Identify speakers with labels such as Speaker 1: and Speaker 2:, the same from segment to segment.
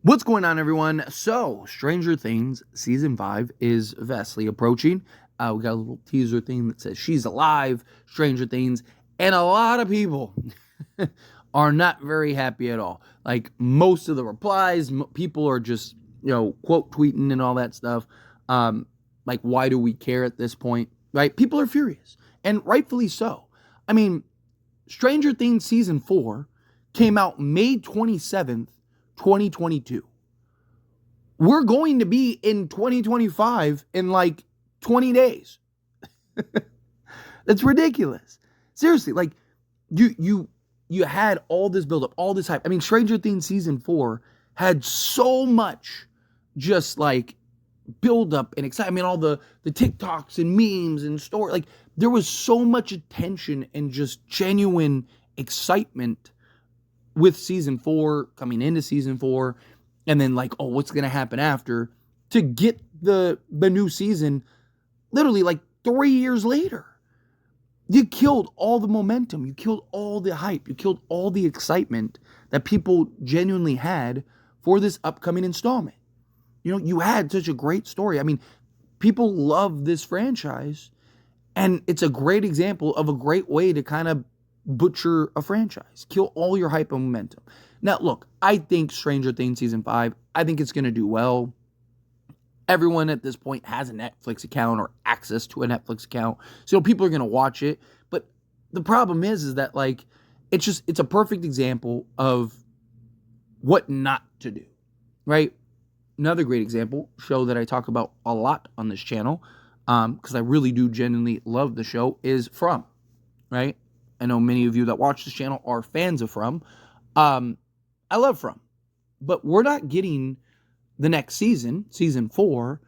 Speaker 1: What's going on, everyone? So, Stranger Things Season 5 is vastly approaching. We got a little teaser thing that says she's alive, Stranger Things, and a lot of people are not very happy at all. Like, most of the replies, people are just, quote tweeting and all that stuff. Like, why do we care at this point? Right? People are furious, and rightfully so. I mean, Stranger Things Season 4 came out May 27th, 2022. We're going to be in 2025 in like 20 days. That's ridiculous. Seriously, like you had all this buildup, all this hype. I mean, Stranger Things Season 4 had so much just like buildup and excitement. I mean, all the TikToks and memes and story. Like, there was so much attention and just genuine excitement with Season 4, coming into Season 4, and then like, oh, what's going to happen after, to get the new season literally like 3 years later. You killed all the momentum. You killed all the hype. You killed all the excitement that people genuinely had for this upcoming installment. You had such a great story. I mean, people love this franchise, and it's a great example of a great way to kind of butcher a franchise, kill all your hype and momentum. Now, look, I think Stranger Things Season 5, I think it's going to do well. Everyone at this point has a Netflix account or access to a Netflix account, so people are going to watch it. But the problem is that, like, it's a perfect example of what not to do, right? Another great example, show that I talk about a lot on this channel, because I really do genuinely love the show, is From, right? I know many of you that watch this channel are fans of From. I love From, but we're not getting the next season, Season 4,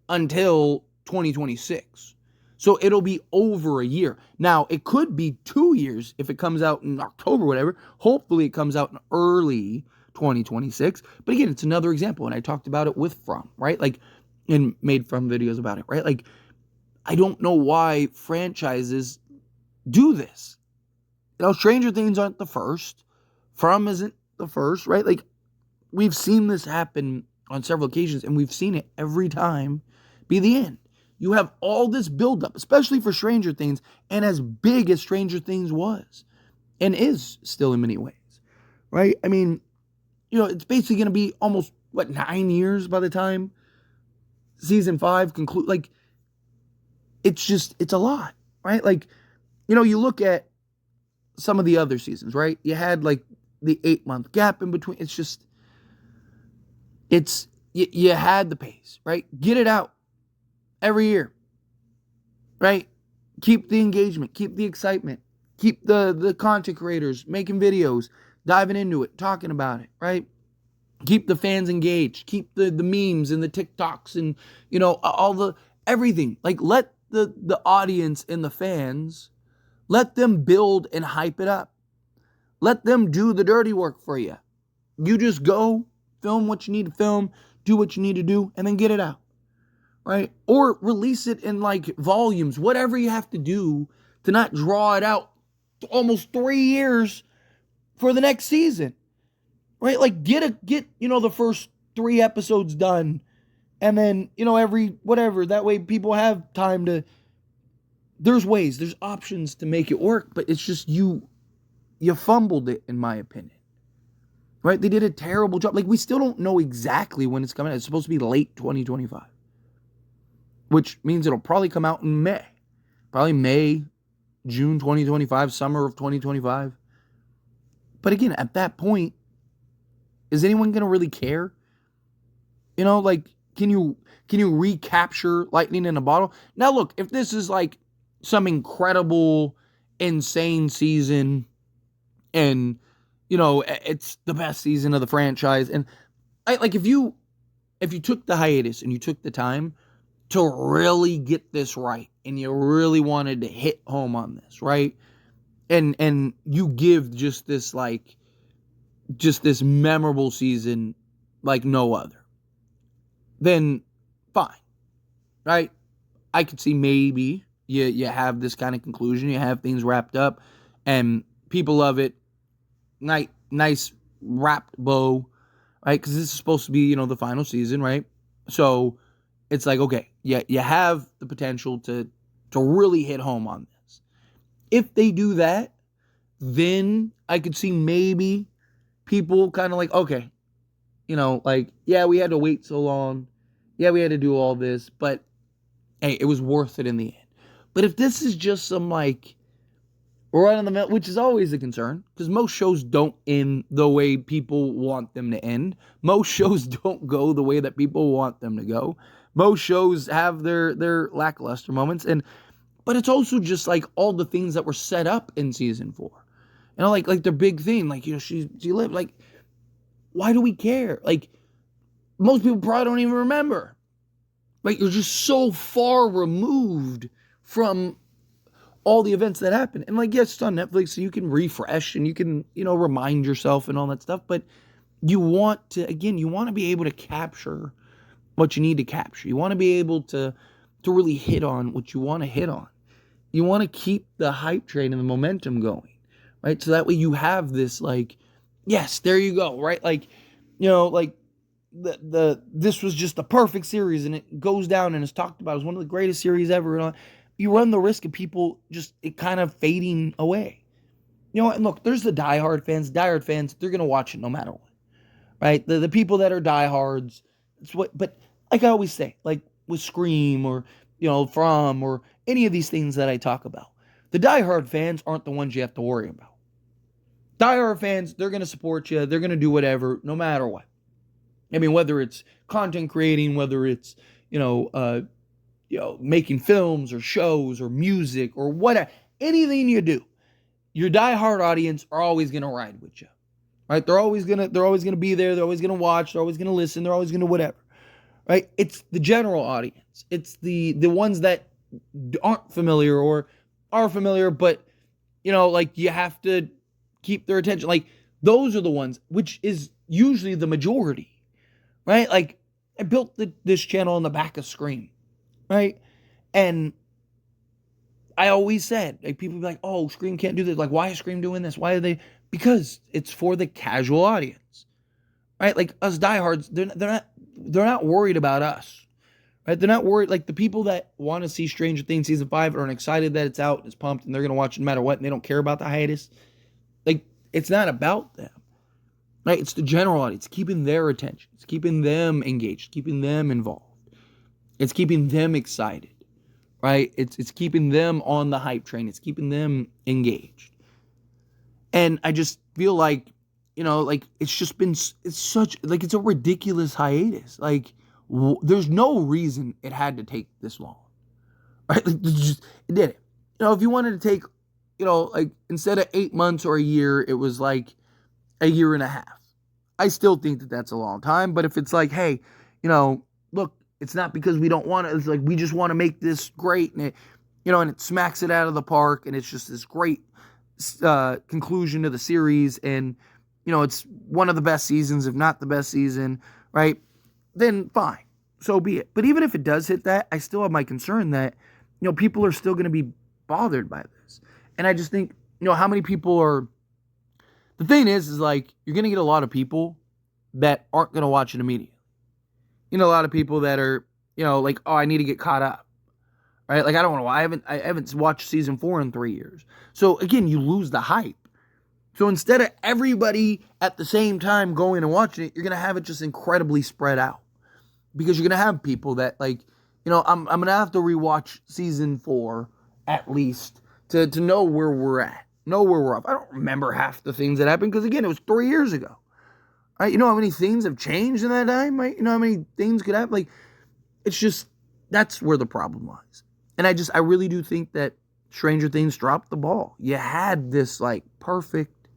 Speaker 1: until 2026. So it'll be over a year. Now, it could be 2 years if it comes out in October, whatever. Hopefully it comes out in early 2026. But again, it's another example, and I talked about it with From, right? Like, and made From videos about it, right? Like, I don't know why franchises do this. Stranger Things aren't the first. From isn't the first, right? Like, we've seen this happen on several occasions, and we've seen it every time be the end. You have all this buildup, especially for Stranger Things, and as big as Stranger Things was, and is still in many ways, right? I mean, it's basically going to be almost, 9 years by the time Season 5 concludes. Like, it's a lot, right? Like, you look at some of the other seasons, right? You had like the 8-month gap in between. You had the pace, right? Get it out every year, right? Keep the engagement, keep the excitement, keep the content creators making videos, diving into it, talking about it, right? Keep the fans engaged, keep the memes and the TikToks and, all the everything. Like, let the audience and the fans, let them build and hype it up. Let them do the dirty work for you. You just go, film what you need to film, do what you need to do, and then get it out, right? Or release it in like volumes, whatever you have to do to not draw it out almost 3 years for the next season, right? Like, get the first 3 episodes done, and then, every whatever. That way people have time to. There's ways, there's options to make it work, but it's just you fumbled it, in my opinion. Right? They did a terrible job. Like, we still don't know exactly when it's coming out. It's supposed to be late 2025, which means it'll probably come out in May. Probably May, June 2025, summer of 2025. But again, at that point, is anyone going to really care? Like, can you recapture lightning in a bottle? Now, look, if this is like some incredible, insane season, and it's the best season of the franchise, and if you took the hiatus and you took the time to really get this right, and you really wanted to hit home on this, right, and you give just this memorable season like no other, then fine, right? I could see maybe you have this kind of conclusion, you have things wrapped up, and people love it. Nice wrapped bow right? Because this is supposed to be, the final season, right? So it's like, okay, yeah, you have the potential to really hit home on this. If they do that, then I could see maybe people kind of like, okay, like, yeah, we had to wait so long. Yeah, we had to do all this, but hey, it was worth it in the end. But if this is just some like run in the middle, which is always a concern, because most shows don't end the way people want them to end. Most shows don't go the way that people want them to go. Most shows have their lackluster moments, but it's also just like all the things that were set up in season 4. Like their big thing, like, she lived, like, why do we care? Like, most people probably don't even remember. Like, you're just so far removed from all the events that happen. And like, yes, it's on Netflix, so you can refresh and you can, remind yourself and all that stuff. But you want to be able to capture what you need to capture. You want to be able to really hit on what you want to hit on. You want to keep the hype train and the momentum going, right? So that way you have this, like, yes, there you go, right? Like, like this was just the perfect series, and it goes down and is talked about as one of the greatest series ever. And you run the risk of people just it kind of fading away. And look, there's the diehard fans. Diehard fans, they're gonna watch it no matter what, right? The people that are diehards, but like I always say, like with Scream or From or any of these things that I talk about, the diehard fans aren't the ones you have to worry about. Diehard fans, they're gonna support you. They're gonna do whatever, no matter what. I mean, whether it's content creating, whether it's making films or shows or music or whatever, anything you do, your diehard audience are always gonna ride with you, right? They're always gonna be there. They're always gonna watch. They're always gonna listen. They're always gonna whatever, right? It's the general audience. It's the ones that aren't familiar or are familiar, but like you have to keep their attention. Like those are the ones, which is usually the majority, right? Like I built this channel on the back of Scream, right? And I always said, like, people be like, oh, Scream can't do this. Like, why is Scream doing this? Why are they? Because it's for the casual audience, right? Like us diehards, they're not worried about us, right? They're not worried. Like the people that want to see Stranger Things season 5 are excited that it's out, it's pumped, and they're gonna watch it no matter what, and they don't care about the hiatus. Like it's not about them, right? It's the general audience, keeping their attention, it's keeping them engaged, keeping them involved, it's keeping them excited. Right? It's keeping them on the hype train. It's keeping them engaged. And I just feel like, like it's just been, it's such, like it's a ridiculous hiatus. Like there's no reason it had to take this long. Right? Like it did it. If you wanted to take, like instead of 8 months or a year, it was like a year and a half. I still think that that's a long time. But if it's like, hey, look, it's not because we don't want to. It's like we just want to make this great, and it, and it smacks it out of the park, and it's just this great conclusion to the series, and it's one of the best seasons, if not the best season, right? Then fine, so be it. But even if it does hit that, I still have my concern that people are still going to be bothered by this, and I just think how many people are. The thing is like you're going to get a lot of people that aren't going to watch it immediately. A lot of people that are, like, oh, I need to get caught up, right? Like, I don't know. I haven't watched season 4 in 3 years. So again, you lose the hype. So instead of everybody at the same time going and watching it, you're going to have it just incredibly spread out because you're going to have people that like, I'm going to have to rewatch season 4 at least to know where we're at, know where we're up. I don't remember half the things that happened because again, it was 3 years ago. Right, you know how many things have changed in that time, right? You know how many things could happen? Like, it's just, that's where the problem lies. And I really do think that Stranger Things dropped the ball. You had this, like, perfect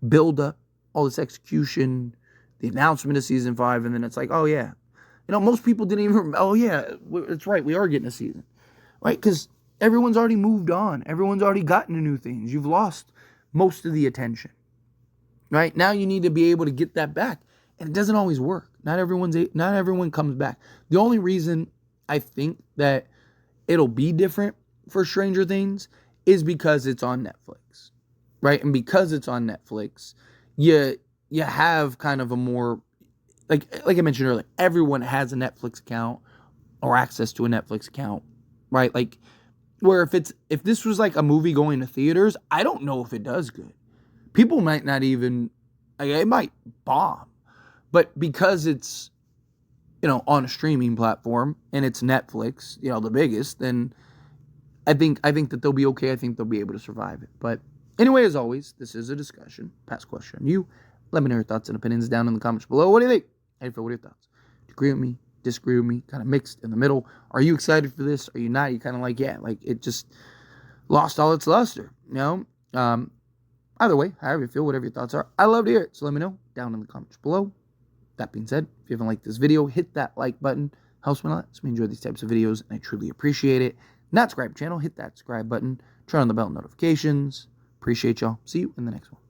Speaker 1: build-up, all this execution, the announcement of season 5, and then it's like, oh, yeah. Most people didn't even, oh, yeah, it's right, we are getting a season. Right? Because everyone's already moved on. Everyone's already gotten to new things. You've lost most of the attention. Right? Now you need to be able to get that back. And it doesn't always work. Not everyone comes back. The only reason I think that it'll be different for Stranger Things is because it's on Netflix. Right? And because it's on Netflix, you have kind of a more, like I mentioned earlier, everyone has a Netflix account or access to a Netflix account, right? Like, where if this was like a movie going to theaters, I don't know if it does good. People might not even, like, it might bomb, but because it's, on a streaming platform and it's Netflix, the biggest, then I think that they'll be okay. I think they'll be able to survive it. But anyway, as always, this is a discussion. Pass question on you. Let me know your thoughts and opinions down in the comments below. What do you think? Hey, Phil, what are your thoughts? Agree with me? Disagree with me? Kind of mixed in the middle. Are you excited for this? Are you not? You kind of like, yeah, like it just lost all its luster, Either way, however you feel, whatever your thoughts are, I love to hear it. So let me know down in the comments below. That being said, if you haven't liked this video, hit that like button. Helps me a lot. So we enjoy these types of videos, and I truly appreciate it. Not subscribe to the channel, hit that subscribe button. Turn on the bell notifications. Appreciate y'all. See you in the next one.